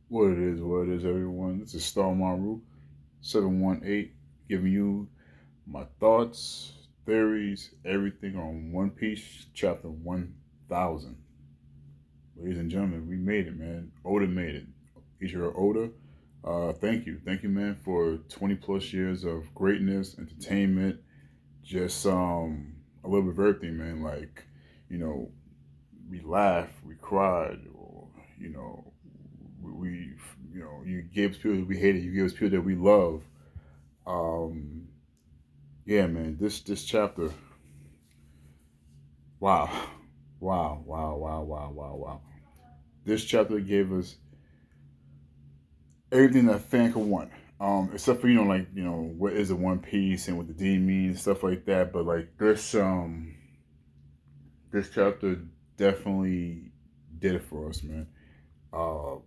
What it is, everyone. This is Star Maru 718, giving you my thoughts, theories, everything on One Piece, chapter 1000. Ladies and gentlemen, we made it, man. Oda made it. Ichiro Oda, thank you. Thank you, man, for 20 plus years of greatness, entertainment, just a little bit of everything, man. Like, you know, we laughed, we cried, or you know, we you gave us people that we hated, you gave us people that we love. Um, yeah, man, this chapter, wow, wow. This chapter gave us everything that a fan could want. Except for like what is a One Piece and what the D means, stuff like that. But like this chapter definitely did it for us, man. Uh,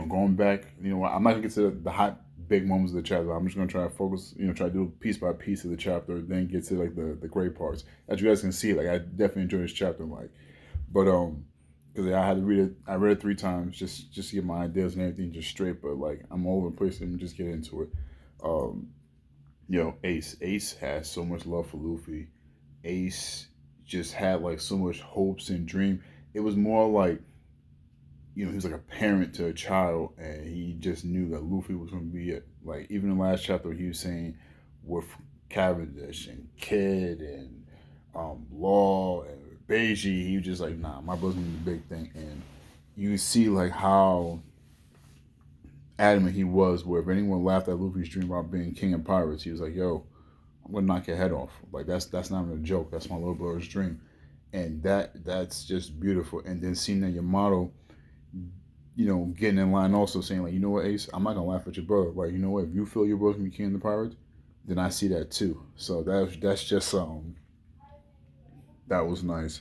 going back, I'm not gonna get to the hot big moments of the chapter. I'm just gonna try to focus, try to do piece by piece of the chapter, then get to like the great parts. As you guys can see, like I definitely enjoyed this chapter, like, but because I had to read it, I read it 3 times just to get my ideas and everything just straight. But like I'm all over the place. Let me just get into it. Um, Ace has so much love for Luffy. Ace just had like so much hopes and dream. It was more like he was like a parent to a child, and he just knew that Luffy was going to be it. Like even in the last chapter, he was saying with Cavendish and Kid and Law and Beiji, he was just like, nah, my brother's gonna be the big thing. And you see like how adamant he was. Where if anyone laughed at Luffy's dream about being king of pirates, he was like, yo, I'm gonna knock your head off. Like that's not even a joke. That's my little brother's dream, and that's just beautiful. And then seeing that Yamato getting in line also saying like, you know what, Ace, I'm not gonna laugh at your brother. Like, you know what, if you feel your brother can be king of the pirates, then I see that too. So that's just that was nice.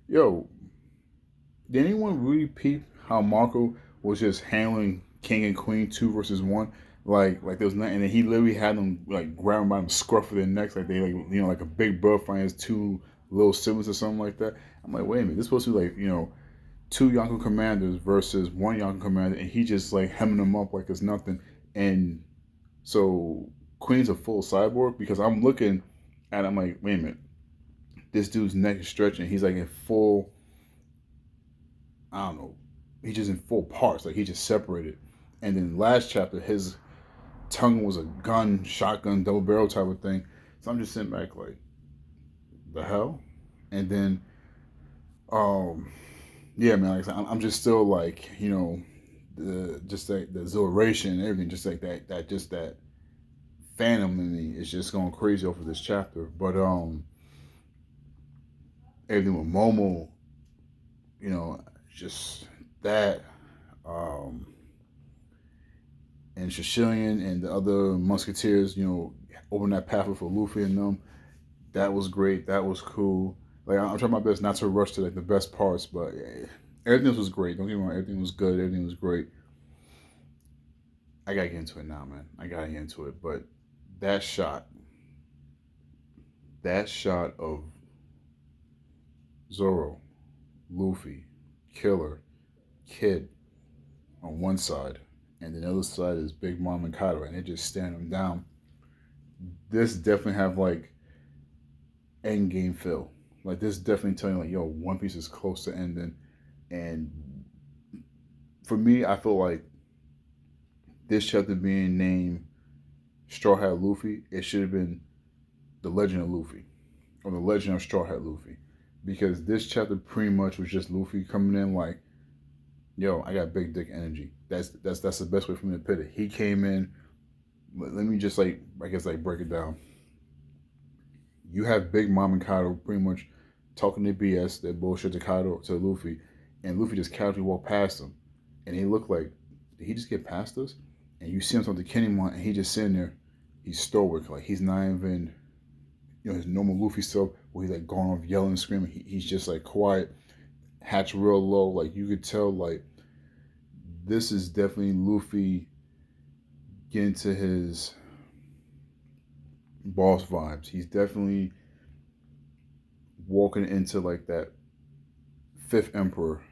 Yo, did anyone really peep how Marco was just handling King and Queen 2 versus 1? Like there was nothing, and then he literally had them like grab them by the scruff of their necks, like they like like a big brother fighting his 2 little siblings or something like that. I'm like, wait a minute, this is supposed to be like 2 Yonko commanders versus 1 Yonko commander, and he just like hemming them up like it's nothing. And so Queen's a full cyborg because I'm looking and I'm like, wait a minute, this dude's neck is stretching. He's like in full, I don't know, he's just in full parts, like he just separated. And then last chapter, his tongue was a gun, shotgun, double barrel type of thing. So I'm just sitting back like, the hell? And then, um, yeah, man, like I said, I'm just still like, the just like the exhilaration and everything, just like that just that phantom in me is just going crazy over this chapter. But everything with Momo, just that, um, and Shishilian and the other Musketeers, open that pathway for Luffy and them. That was great. That was cool. Like I'm trying my best not to rush to like the best parts, but yeah, everything was great. Don't get me wrong, everything was good. Everything was great. I gotta get into it now, man. I gotta get into it. But that shot, that shot of Zoro, Luffy, Killer, Kid on one side, and the other side is Big Mom and Kaido, and they just stand them down. This definitely have like end game feel. Like this definitely telling like, yo, One Piece is close to ending. And for me, I feel like this chapter being named Straw Hat Luffy, it should have been The Legend of Luffy or The Legend of Straw Hat Luffy. Because this chapter pretty much was just Luffy coming in like, yo, I got big dick energy. That's the best way for me to put it. He came in. Let me just like I guess like break it down. You have Big Mom and Kaido pretty much talking to BS, that bullshit to Kaido to Luffy, and Luffy just casually walked past him, and he looked like, did he just get past us? And you see him talking to Kinemon, and he just sitting there, he's stoic, like he's not even his normal Luffy self, where he's like going off yelling and screaming. He's just like quiet, hatch real low, like you could tell like this is definitely Luffy getting to his boss vibes. He's definitely walking into like that fifth emperor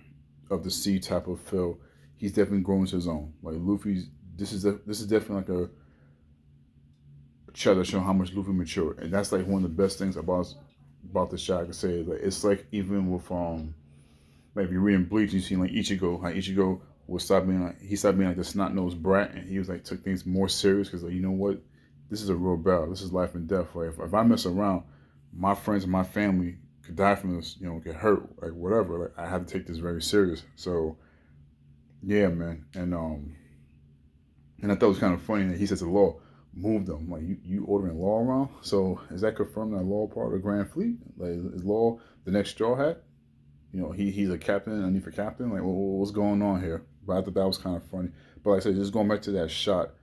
of the sea type of feel, he's definitely grown to his own. Like Luffy's, this is definitely like a chapter showing how much Luffy matured, and that's like one of the best things about the show. I could say like it's like even with like if you're reading Bleach, you see like Ichigo, how Ichigo will stop being like he stopped being like the snot nosed brat, and he was like took things more serious because like you know what, this is a real battle. This is life and death. Like if I mess around, my friends and my family could die from this. You know, get hurt, like whatever. Like I have to take this very serious. So yeah, man, and I thought it was kind of funny that he says the law moved them. Like you ordering law around. So is that confirmed that law part of the Grand Fleet? Like is law the next Straw Hat? You know, he's a captain underneath a captain. Like, what's going on here? But I thought that was kind of funny. But like I said, just going back to that shot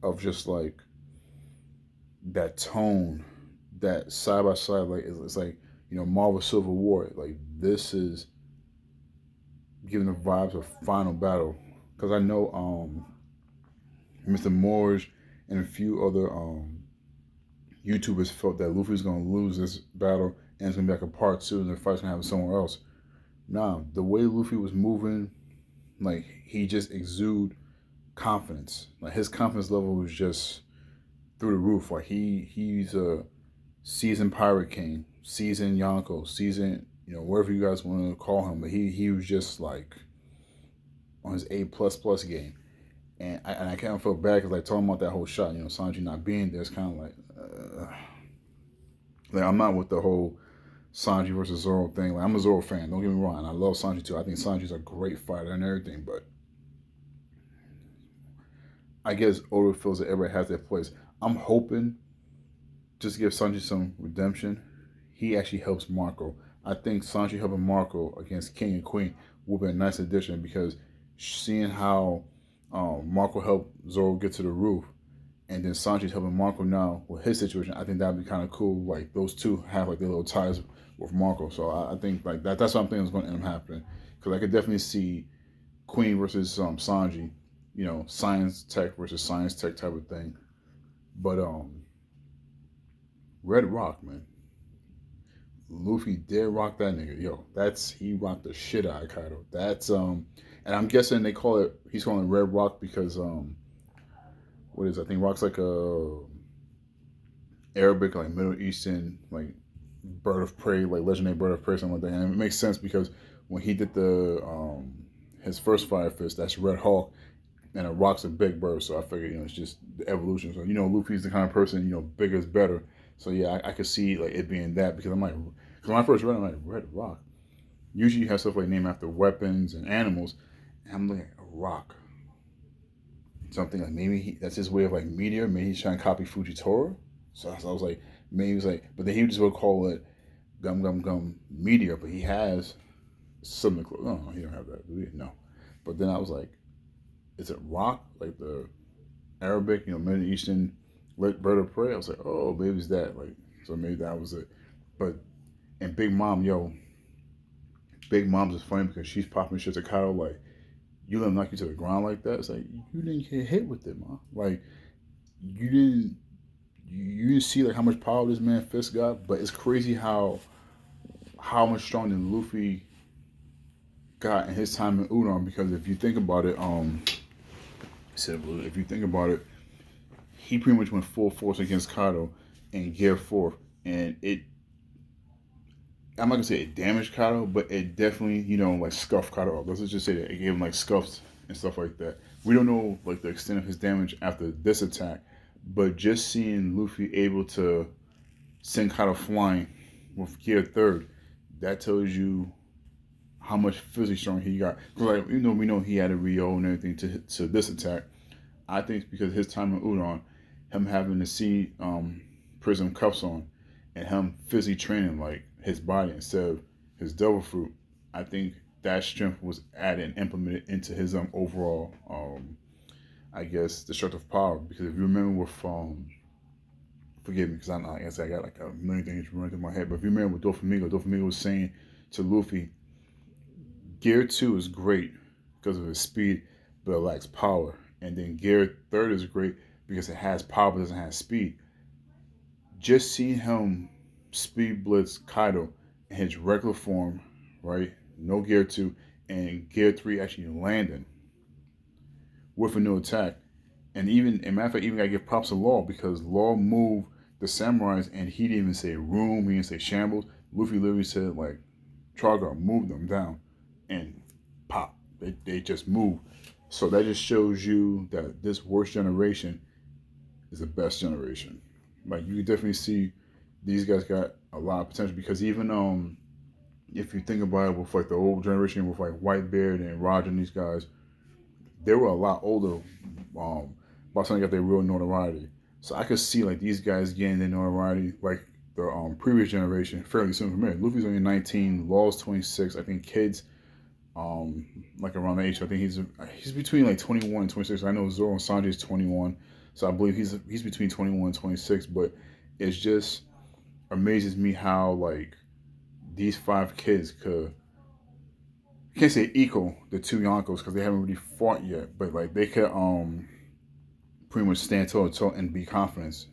of just like that tone, that side by side, like it's like you know Marvel Civil War. Like this is giving the vibes of final battle because I know Mr. Morge and a few other YouTubers felt that Luffy's gonna lose this battle and it's gonna be like a part two and the fight's gonna happen somewhere else. Nah, the way Luffy was moving, like he just exude confidence. Like his confidence level was just through the roof. Like he's a seasoned pirate king, seasoned Yonko, seasoned you know whatever you guys want to call him. But he was just like on his A++ game. And I kind of felt bad because like talking about that whole shot, you know, Sanji not being there, it's kind of like I'm not with the whole Sanji versus Zoro thing. Like I'm a Zoro fan, don't get me wrong. I love Sanji too. I think Sanji's a great fighter and everything, but I guess Oda feels that everybody has their place. I'm hoping just to give Sanji some redemption. He actually helps Marco. I think Sanji helping Marco against King and Queen will be a nice addition because seeing how Marco helped Zoro get to the roof, and then Sanji's helping Marco now with his situation. I think that'd be kind of cool. Like those two have like their little ties with Marco. So I think like that's what I'm thinking is going to end up happening because I could definitely see Queen versus Sanji, you know, science tech versus science tech type of thing. But Red Rock, man, Luffy did rock that nigga. Yo, that's he rocked the shit out of Kaido. That's and I'm guessing they call it. He's calling it Red Rock because what is it? I think Rock's like a Arabic, like Middle Eastern, like bird of prey, like legendary bird of prey, something like that. And it makes sense because when he did the his first Fire Fist, that's Red Hawk, and a rock's a big bird. So I figured, you know, it's just the evolution. So you know, Luffy's the kind of person, you know, bigger is better. So yeah, I could see like it being that because I'm like, because when I first read it, I'm like Red Rock. Usually you have stuff like named after weapons and animals, and I'm like a rock. Something like maybe that's his way of like meteor. Maybe he's trying to copy Fujitora. So I was like, maybe he was like, but then he just would call it Gum Gum Gum Meteor. But he has something close. No, he don't have that. Do he? No. But then I was like, is it rock like the Arabic, you know, Middle Eastern bird of prey? I was like, oh, maybe it's that. Like, so maybe that was it. But and Big Mom, yo, Big Mom's is funny because she's popping shit to Kyle like, you let him knock you to the ground like that. It's like you didn't get hit with it, man. Like you didn't you didn't see like how much power this man Fist got, but it's crazy how much stronger than Luffy got in his time in Udon. Because if you think about it, if you think about it, he pretty much went full force against Kaido in Gear 4, and I'm not gonna say it damaged Kaido, but it definitely, you know, like scuffed Kaido up. Let's just say that it gave him like scuffs and stuff like that. We don't know like the extent of his damage after this attack, but just seeing Luffy able to send Kaido flying with Gear Third, that tells you how much physically strong he got. Because like even though we know he had a Rio and everything to this attack, I think because of his time in Udon, him having the sea prism cuffs on, and him physically training like his body instead of his devil fruit, I think that strength was added and implemented into his overall I guess destructive power. Because if you remember with forgive me because I guess I got like a million things running through my head, but if you remember with Doflamingo was saying to Luffy, Gear 2 is great because of his speed, but it lacks power. And then Gear 3 is great because it has power but doesn't have speed. Just seeing him speed blitz Kaido in his regular form, right? No Gear 2, and Gear 3 actually landing with a new attack. And even, in matter of fact, even got to give props to Law because Law moved the samurais and he didn't even say room, he didn't say shambles. Luffy literally said, like, Trargar moved them down and pop. They just move. So that just shows you that this worst generation is the best generation. Like, you can definitely see these guys got a lot of potential because even if you think about it with like the old generation with like Whitebeard and Roger and these guys, they were a lot older by the time they got their real notoriety. So I could see like these guys getting their notoriety like the previous generation fairly soon from here. Luffy's only 19, Law's 26. I think Kid's like around the age. I think he's between like 21 and 26. I know Zoro and Sanji's 21, so I believe he's between 21 and 26. But it's just amazes me how like these five kids could, I can't say equal the two Yonkos because they haven't really fought yet, but like they could pretty much stand toe to toe and be confident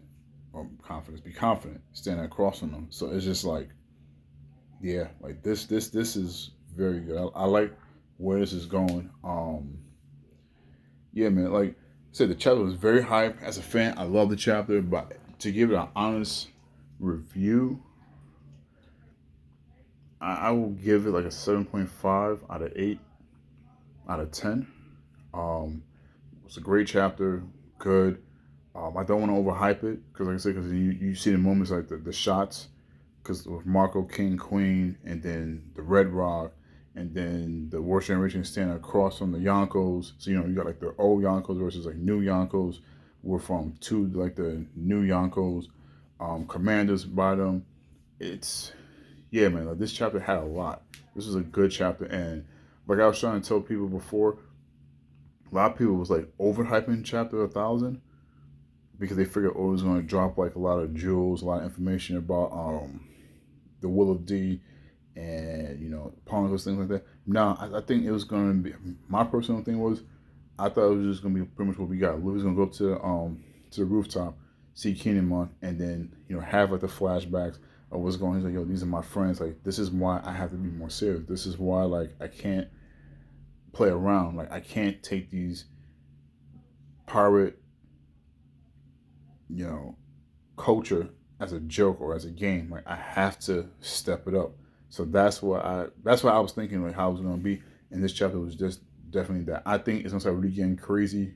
standing across from them. So it's just like, yeah, like this is very good. I like where this is going. Yeah, man. Like I said, the chapter was very hype. As a fan, I love the chapter, but to give it an honest review, I will give it like a 7.5 out of 8 out of 10. It's a great chapter, good. I don't want to overhype it because, like I said, because you see the moments like the shots, because with Marco, King, Queen, and then the Red Rock, and then the Worst Generation standing across from the Yonkos. So you got like the old Yonkos versus like new Yonkos. We're from two like the new Yonkos, commanders by them. It's yeah, man. Like this chapter had a lot. This was a good chapter, and like I was trying to tell people before, a lot of people was like overhyping chapter 1,000 because they figured it was going to drop like a lot of jewels, a lot of information about the Will of D and Poneglyphs, things like that. No, I think it was going to be, my personal thing was, I thought it was just going to be pretty much what we got. Luffy's going to go up to the rooftop, see Kinemon, and then have like the flashbacks of what's going on. He's like, yo, these are my friends. Like, this is why I have to be more serious. This is why like I can't play around. Like, I can't take these pirate culture as a joke or as a game. Like, I have to step it up. So that's what I was thinking, like how it was gonna be. And this chapter was just definitely that. I think it's gonna start really getting crazy.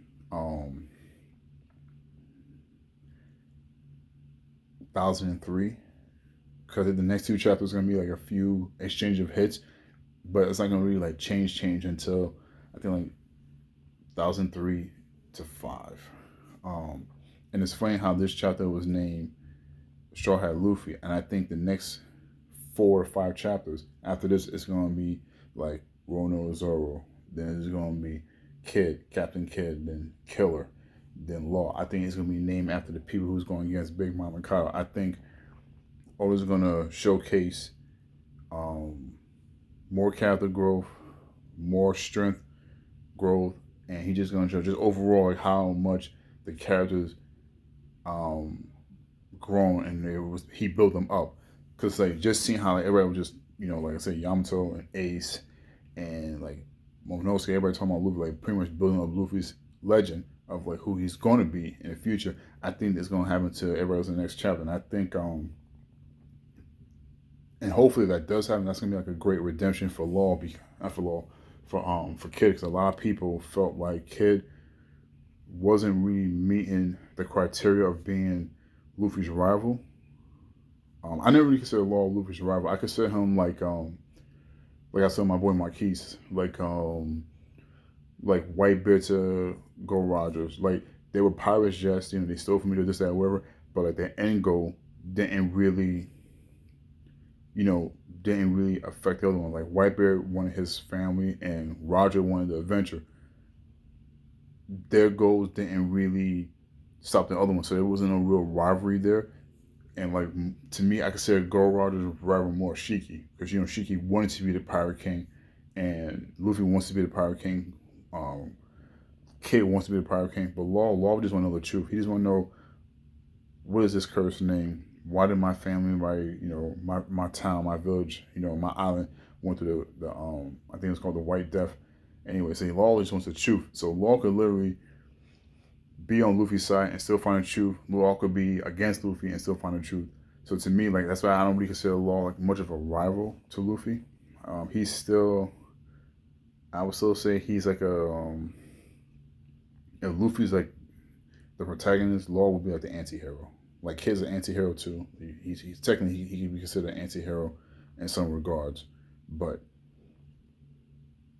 1003, because the next two chapters are gonna be like a few exchange of hits, but it's not gonna really like change until I think like 1003 to 5. And it's funny how this chapter was named Strawhat Luffy, and I think the next 4 or 5 chapters after this it's gonna be like Rono Zoro, then it's gonna be Kid, Captain Kid, then Killer, then Law. I think it's gonna be named after the people who's going against Big Mom and Kyle. I think all is gonna showcase more character growth, more strength growth, and he's just gonna show just overall like how much the characters grown and he built them up. Cause like just seeing how like everybody was just like I said, Yamato and Ace and like Momonosuke, everybody talking about Luffy, like pretty much building up Luffy's legend of like who he's going to be in the future. I think it's going to happen to everybody else in the next chapter, and I think and hopefully that does happen. That's going to be like a great redemption for Law, not for Law, for Kid, because a lot of people felt like Kid wasn't really meeting the criteria of being Luffy's rival. I never really consider Law Luffy's rival. I consider him like I said, my boy Marquise, like Whitebeard to Gold Rogers. Like they were pirates, yes, they stole from me to this, that, whatever. But like their end goal didn't really affect the other one. Like Whitebeard wanted his family and Roger wanted the adventure. Their goals didn't really stop the other one, so there wasn't no real rivalry there. And like to me, I consider Gold Rogers' rival more Shiki, because Shiki wanted to be the Pirate King, and Luffy wants to be the Pirate King. Kid wants to be the Pirate King, but Law just want to know the truth. He just want to know, what is this cursed name? Why did my family, my town, my village, my island, went through the I think it's called the White Death. Anyway, so Law just wants the truth. So Law could literally be on Luffy's side and still find the truth. Law could be against Luffy and still find the truth. So to me, like that's why I don't really consider Law like much of a rival to Luffy. He's still, I would still say he's like if Luffy's like the protagonist, Law would be like the anti-hero. Like Kid's an anti-hero too. He's technically he can be considered an anti-hero in some regards, but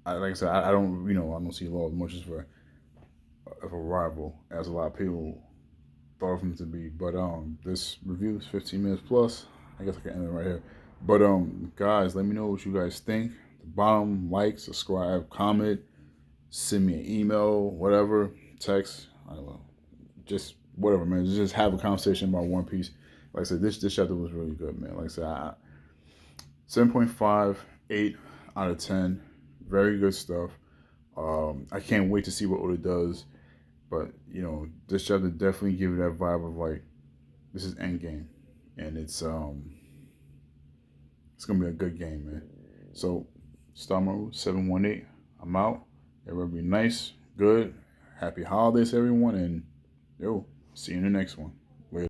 like I said, I don't I don't see Law as much as of a rival as a lot of people thought of him to be. But this review is 15 minutes plus. I guess I can end it right here. But guys, let me know what you guys think. At the bottom, like, subscribe, comment, send me an email, whatever, text. I don't know, just whatever, man. Just have a conversation about One Piece. Like I said, this chapter was really good, man. Like I said, 7.5, 8 out of 10. Very good stuff. I can't wait to see what Oda does. But, this chapter definitely gives that vibe of like, this is endgame. And it's gonna be a good game, man. So Star Mode 718. I'm out. Everybody be nice, good, happy holidays, everyone, and see you in the next one.